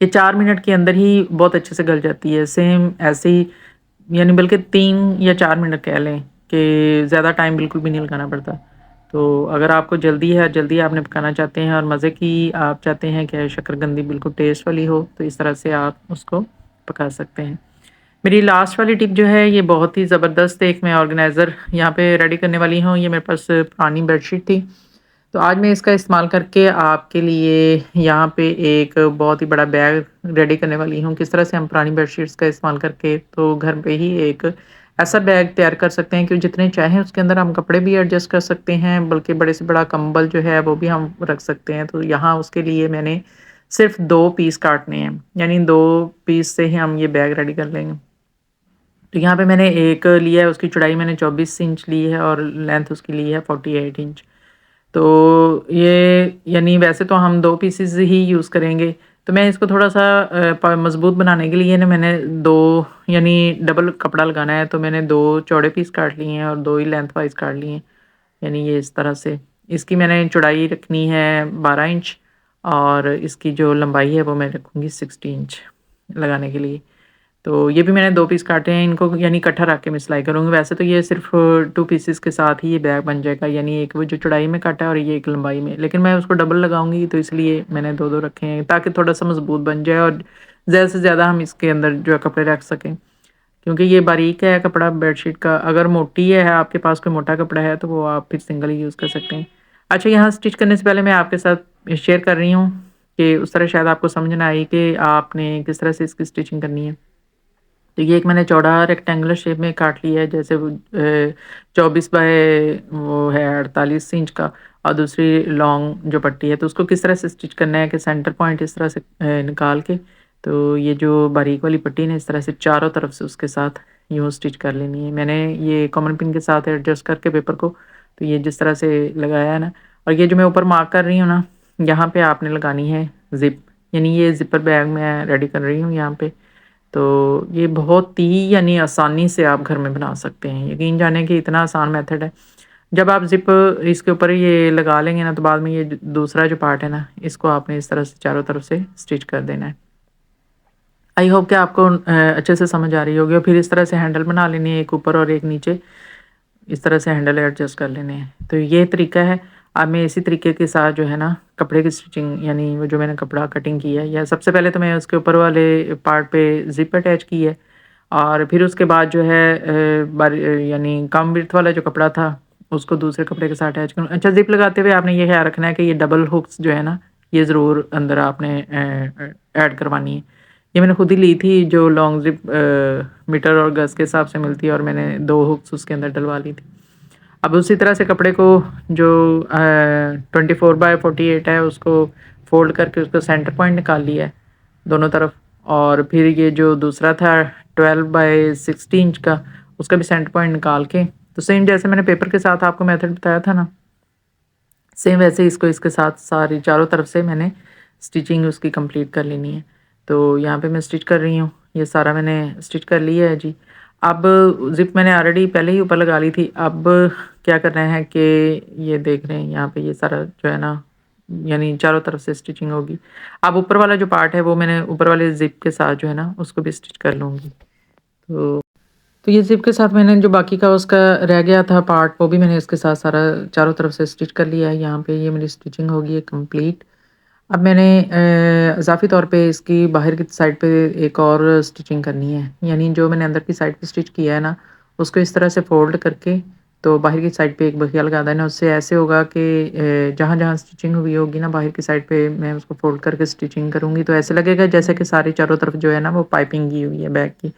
یہ 4 منٹ کے اندر ہی بہت اچھے سے گل جاتی ہے، سیم ایسے ہی، یعنی بلکہ 3 یا 4 منٹ کہہ لیں کہ زیادہ ٹائم بالکل بھی نہیں لگانا پڑتا۔ تو اگر آپ کو جلدی ہے، جلدی آپ نے پکانا چاہتے ہیں اور مزے کی آپ چاہتے ہیں کہ شکرکندی بالکل ٹیسٹ والی ہو، تو اس طرح سے آپ اس کو پکا سکتے ہیں۔ میری لاسٹ والی ٹپ جو ہے یہ بہت ہی زبردست ایک میں آرگنائزر یہاں پہ ریڈی کرنے والی ہوں۔ یہ میرے پاس پرانی بیڈ شیٹ تھی، تو آج میں اس کا استعمال کر کے آپ کے لیے یہاں پہ ایک بہت ہی بڑا بیگ ریڈی کرنے والی ہوں۔ کس طرح سے ہم پرانی بیڈ شیٹس کا استعمال کر کے تو گھر پہ ہی ایک ایسا بیگ تیار کر سکتے ہیں کہ جتنے چاہیں اس کے اندر ہم کپڑے بھی ایڈجسٹ کر سکتے ہیں، بلکہ بڑے سے بڑا کمبل جو ہے وہ بھی ہم رکھ سکتے ہیں۔ تو یہاں اس کے لیے میں نے صرف 2 پیس کاٹنے ہیں، یعنی 2 پیس سے ہی ہم یہ بیگ ریڈی کر لیں گے۔ تو یہاں پہ میں نے ایک لیا ہے، اس کی چوڑائی میں نے 24 انچ لی ہے اور لینتھ اس کی لی ہے 48 انچ۔ تو یہ یعنی ویسے تو ہم 2 پیسز ہی یوز کریں گے، تو میں اس کو تھوڑا سا مضبوط بنانے کے لیے نا میں نے 2 یعنی ڈبل کپڑا لگانا ہے، تو میں نے 2 چوڑے پیس کاٹ لیے ہیں اور 2 ہی لینتھ وائز کاٹ لیے ہیں، یعنی یہ اس طرح سے۔ اس کی میں نے چوڑائی رکھنی ہے 12 انچ اور اس کی جو لمبائی ہے وہ میں رکھوں گی 60 انچ لگانے کے لیے۔ تو یہ بھی میں نے 2 پیس کاٹے ہیں، ان کو یعنی اکٹھا رکھ کے میں سلائی کروں گی۔ ویسے تو یہ صرف 2 پیسز کے ساتھ ہی یہ بیگ بن جائے گا، یعنی ایک وہ جو چوڑائی میں کاٹا ہے اور یہ ایک لمبائی میں، لیکن میں اس کو ڈبل لگاؤں گی، تو اس لیے میں نے 2 رکھے ہیں تاکہ تھوڑا سا مضبوط بن جائے اور زیادہ سے زیادہ ہم اس کے اندر جو ہے کپڑے رکھ سکیں، کیونکہ یہ باریک ہے کپڑا بیڈ شیٹ کا۔ اگر موٹی ہے آپ کے پاس کوئی موٹا کپڑا ہے تو وہ آپ پھر سنگل ہی یوز کر سکتے ہیں۔ اچھا، یہاں اسٹچ کرنے سے پہلے میں آپ کے ساتھ شیئر کر رہی ہوں کہ اس طرح شاید آپ کو سمجھ نہ آئی کہ آپ نے کس طرح سے اس کی اسٹچنگ کرنی ہے۔ تو یہ ایک میں نے چوڑا ریکٹینگولر شیپ میں کاٹ لی ہے، جیسے 24 بائی وہ ہے 48 انچ کا، اور دوسری لانگ جو پٹی ہے تو اس کو کس طرح سے اسٹچ کرنا ہے کہ سینٹر پوائنٹ اس طرح سے نکال کے، تو یہ جو باریک والی پٹی نے اس طرح سے چاروں طرف سے اس کے ساتھ یوں اسٹچ کر لینی ہے۔ میں نے یہ کامن پن کے ساتھ ایڈجسٹ کر کے پیپر کو، تو یہ جس طرح سے لگایا ہے نا، اور یہ جو میں اوپر مارک کر رہی ہوں نا، یہاں پہ آپ نے لگانی ہے زپ، یعنی یہ زپر بیگ میں ریڈی کر رہی ہوں یہاں پہ۔ تو یہ بہت ہی یعنی آسانی سے آپ گھر میں بنا سکتے ہیں، یقین جانیں کہ اتنا آسان میتھڈ ہے۔ جب آپ زپ اس کے اوپر یہ لگا لیں گے نا، تو بعد میں یہ دوسرا جو پارٹ ہے نا، اس کو آپ نے اس طرح سے چاروں طرف سے اسٹچ کر دینا ہے۔ آئی ہوپ کہ آپ کو اچھے سے سمجھ آ رہی ہوگی، اور پھر اس طرح سے ہینڈل بنا لینے ہیں، ایک اوپر اور ایک نیچے، اس طرح سے ہینڈل ایڈجسٹ کر لینے ہیں۔ تو یہ طریقہ ہے۔ اب میں اسی طریقے کے ساتھ جو ہے نا کپڑے کی سٹچنگ، یعنی وہ جو میں نے کپڑا کٹنگ کی ہے، یا سب سے پہلے تو میں اس کے اوپر والے پارٹ پہ زپ اٹیچ کی ہے، اور پھر اس کے بعد جو ہے یعنی کم برتھ والا جو کپڑا تھا اس کو دوسرے کپڑے کے ساتھ اٹیچ کروں۔ اچھا، زپ لگاتے ہوئے آپ نے یہ خیال رکھنا ہے کہ یہ ڈبل ہکس جو ہے نا، یہ ضرور اندر آپ نے ایڈ کروانی ہے۔ یہ میں نے خود ہی لی تھی، جو لانگ زپ میٹر اور گز کے حساب سے ملتی ہے، اور میں نے 2 ہکس اس کے اندر ڈلوا لی تھی۔ اب اسی طرح سے کپڑے کو جو 24/48 ہے اس کو فولڈ کر کے اس کو سینٹر پوائنٹ نکال لیا ہے دونوں طرف، اور پھر یہ جو دوسرا تھا 12/60 انچ کا، اس کا بھی سینٹر پوائنٹ نکال کے، تو سیم جیسے میں نے پیپر کے ساتھ آپ کو میتھڈ بتایا تھا نا، سیم ویسے اس کو اس کے ساتھ ساری چاروں طرف سے میں نے اسٹیچنگ اس کی کمپلیٹ کر لینی ہے۔ تو یہاں پہ میں اسٹچ کر رہی ہوں، یہ سارا میں نے اسٹچ کر لیا ہے جی۔ اب زپ میں نے آلریڈی پہلے ہی اوپر لگا لی تھی، اب کیا کرنا ہے کہ یہ دیکھ رہے ہیں یہاں پہ یہ سارا جو ہے نا، یعنی چاروں طرف سے اسٹیچنگ ہوگی۔ اب اوپر والا جو پارٹ ہے وہ میں نے اوپر والے زپ کے ساتھ جو ہے نا اس کو بھی اسٹچ کر لوں گی۔ تو یہ زپ کے ساتھ میں نے جو باقی کا اس کا رہ گیا تھا پارٹ، وہ بھی میں نے اس کے ساتھ سارا چاروں طرف سے اسٹچ کر لیا ہے۔ یہاں پہ یہ میری اسٹچنگ ہوگی ہے کمپلیٹ۔ اب میں نے اضافی طور پہ اس کی باہر کی سائڈ پہ ایک اور اسٹچنگ کرنی ہے، یعنی جو میں نے اندر کی سائڈ پہ اسٹچ کیا ہے نا، اس کو اس طرح سے فولڈ کر کے تو باہر کی سائڈ پہ ایک بخیا لگا دینا۔ اس سے ایسے ہوگا کہ جہاں جہاں اسٹچنگ ہوئی ہوگی نا باہر کی سائڈ پہ، میں اس کو فولڈ کر کے اسٹچنگ کروں گی، تو ایسے لگے گا جیسے کہ ساری چاروں طرف جو ہے نا وہ پائپنگ کی ہوئی ہے بیگ کی،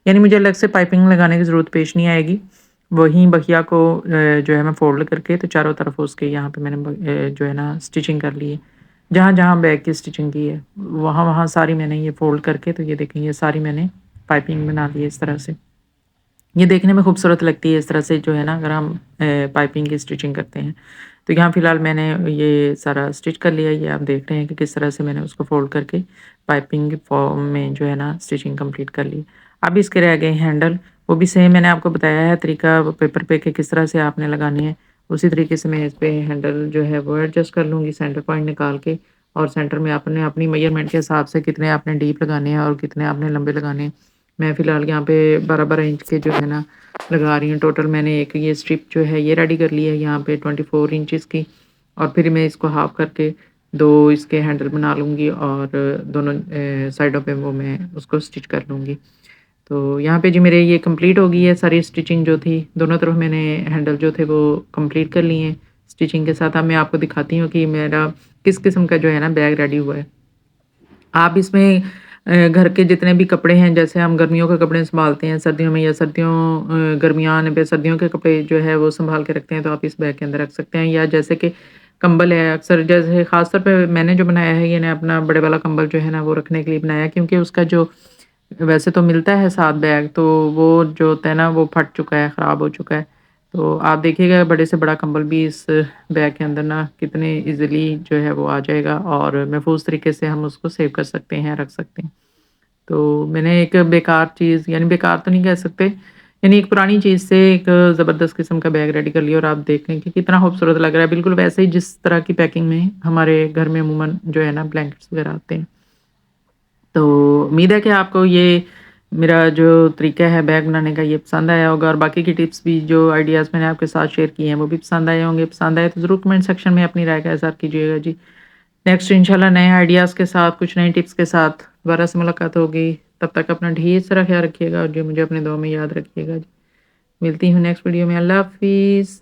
یعنی مجھے الگ سے پائپنگ لگانے کی ضرورت پیش نہیں آئے گی۔ وہیں بخیا کو جو ہے میں فولڈ کر کے تو چاروں طرف اس کے یہاں پہ میں نے جو ہے نا اسٹچنگ کر لی ہے، جہاں جہاں بیگ کی اسٹچنگ کی ہے وہاں وہاں ساری میں نے یہ فولڈ کر کے، تو یہ دیکھیں یہ ساری میں نے پائپنگ بنا لی ہے اس طرح سے۔ یہ دیکھنے میں خوبصورت لگتی ہے اس طرح سے جو ہے نا، اگر ہم پائپنگ کی اسٹچنگ کرتے ہیں۔ تو یہاں فی الحال میں نے یہ سارا اسٹچ کر لیا ہے، یہ آپ دیکھ رہے ہیں کہ کس طرح سے میں نے اس کو فولڈ کر کے پائپنگ فارم میں جو ہے نا اسٹچنگ کمپلیٹ کر لی۔ اب اس کے رہ گئے ہینڈل، وہ بھی سیم میں نے آپ کو بتایا ہے طریقہ پیپر پہ کہ کس طرح سے آپ نے لگانے ہیں، اسی طریقے سے میں اس پہ ہینڈل جو ہے وہ ایڈجسٹ کر لوں گی سینٹر پوائنٹ نکال کے، اور سینٹر میں آپ نے اپنی میجرمنٹ کے حساب سے کتنے آپ نے ڈیپ لگانے ہیں اور کتنے آپ نے لمبے لگانے ہیں۔ میں فی الحال یہاں پہ 12 انچ کے جو ہے نا لگا رہی ہوں۔ ٹوٹل میں نے ایک یہ اسٹرپ جو ہے یہ ریڈی کر لی ہے یہاں پہ 24 انچز کی، اور پھر میں اس کو ہاف کر کے 2 اس کے ہینڈل بنا لوں گی اور دونوں سائڈوں پہ وہ میں اس کو اسٹچ کر لوں گی۔ تو یہاں پہ جی میرے یہ کمپلیٹ ہو گئی ہے ساری اسٹچنگ جو تھی، دونوں طرف میں نے ہینڈل جو تھے وہ کمپلیٹ کر لیے ہیں اسٹچنگ کے ساتھ۔ اب میں آپ کو دکھاتی ہوں کہ میرا کس قسم کا جو ہے نا بیگ ریڈی ہوا ہے۔ آپ اس میں گھر کے جتنے بھی کپڑے ہیں، جیسے ہم گرمیوں کے کپڑے سنبھالتے ہیں سردیوں میں، یا گرمیاں پہ سردیوں کے کپڑے جو ہے وہ سنبھال کے رکھتے ہیں، تو آپ اس بیگ کے اندر رکھ سکتے ہیں۔ یا جیسے کہ کمبل ہے، اکثر جیسے خاص طور پہ میں نے جو بنایا ہے یہ نے اپنا بڑے والا کمبل جو ہے نا وہ رکھنے کے لیے بنایا ہے، کیونکہ اس کا جو ویسے تو ملتا ہے ساتھ بیگ، تو وہ جو ہوتا ہے نا وہ پھٹ چکا ہے، خراب ہو چکا ہے۔ تو آپ دیکھیے گا بڑے سے بڑا کمبل بھی اس بیگ کے اندر نا کتنے ایزیلی جو ہے وہ آ جائے گا، اور محفوظ طریقے سے ہم اس کو سیو کر سکتے ہیں، رکھ سکتے ہیں۔ تو میں نے ایک بیکار چیز، یعنی بیکار تو نہیں کہہ سکتے، یعنی ایک پرانی چیز سے ایک زبردست قسم کا بیگ ریڈی کر لیا، اور آپ دیکھ لیں کہ کتنا خوبصورت لگ رہا ہے، بالکل ویسے ہی جس طرح کی پیکنگ میں ہمارے گھر میں عموماً جو ہے نا بلینکٹس وغیرہ آتے ہیں۔ تو امید ہے کہ آپ کو یہ میرا جو طریقہ ہے بیگ بنانے کا یہ پسند آیا ہوگا، اور باقی کی ٹپس بھی جو آئیڈیاز میں نے آپ کے ساتھ شیئر کیے ہیں وہ بھی پسند آئے ہوں گے۔ پسند آئے تو ضرور کمنٹ سیکشن میں اپنی رائے کا اظہار کیجیے گا جی۔ نیکسٹ انشاءاللہ نئے آئیڈیاز کے ساتھ، کچھ نئی ٹپس کے ساتھ دوبارہ سے ملاقات ہوگی۔ تب تک اپنا ڈھیر سارا خیال رکھیے گا، اور جو مجھے اپنے دعاؤں میں یاد رکھیے گا جی۔ ملتی ہوں نیکسٹ ویڈیو میں۔ اللہ حافظ۔